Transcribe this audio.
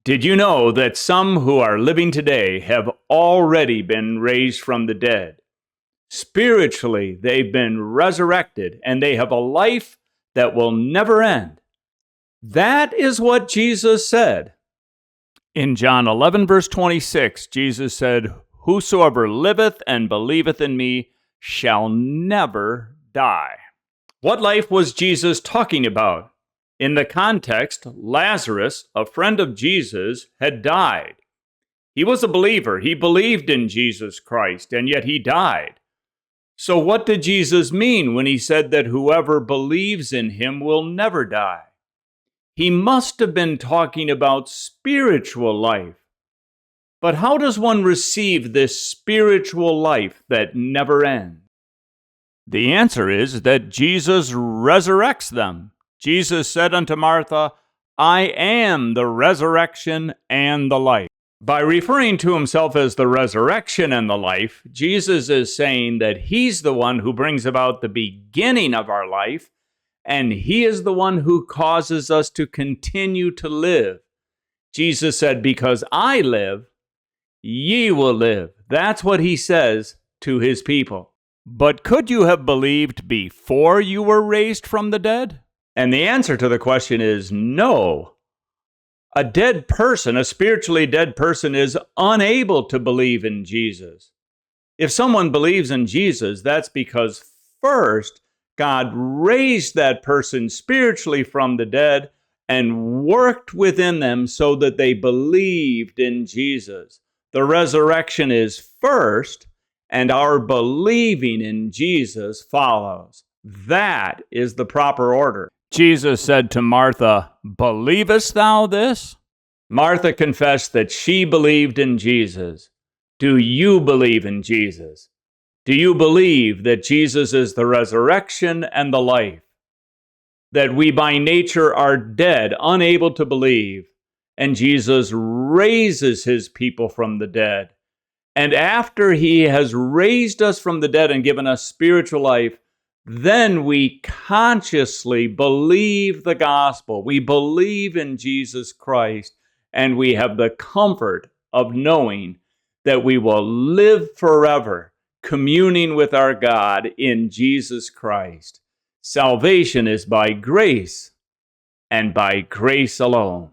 Did you know that some who are living today have already been raised from the dead? Spiritually, they've been resurrected and they have a life that will never end. That is what Jesus said. In John 11, verse 26, Jesus said, "Whosoever liveth and believeth in me shall never die." What life was Jesus talking about? In the context, Lazarus, a friend of Jesus, had died. He was a believer. He believed in Jesus Christ, and yet he died. So what did Jesus mean when he said that whoever believes in him will never die? He must have been talking about spiritual life. But how does one receive this spiritual life that never ends? The answer is that Jesus resurrects them. Jesus said unto Martha, "I am the resurrection and the life." By referring to himself as the resurrection and the life, Jesus is saying that he's the one who brings about the beginning of our life, and he is the one who causes us to continue to live. Jesus said, "Because I live, ye will live." That's what he says to his people. But could you have believed before you were raised from the dead? And the answer to the question is no. A dead person, a spiritually dead person, is unable to believe in Jesus. If someone believes in Jesus, that's because first, God raised that person spiritually from the dead and worked within them so that they believed in Jesus. The resurrection is first, and our believing in Jesus follows. That is the proper order. Jesus said to Martha, "Believest thou this?" Martha confessed that she believed in Jesus. Do you believe in Jesus? Do you believe that Jesus is the resurrection and the life? That we by nature are dead, unable to believe, and Jesus raises his people from the dead. And after he has raised us from the dead and given us spiritual life, then we consciously believe the gospel. We believe in Jesus Christ, and we have the comfort of knowing that we will live forever communing with our God in Jesus Christ. Salvation is by grace and by grace alone.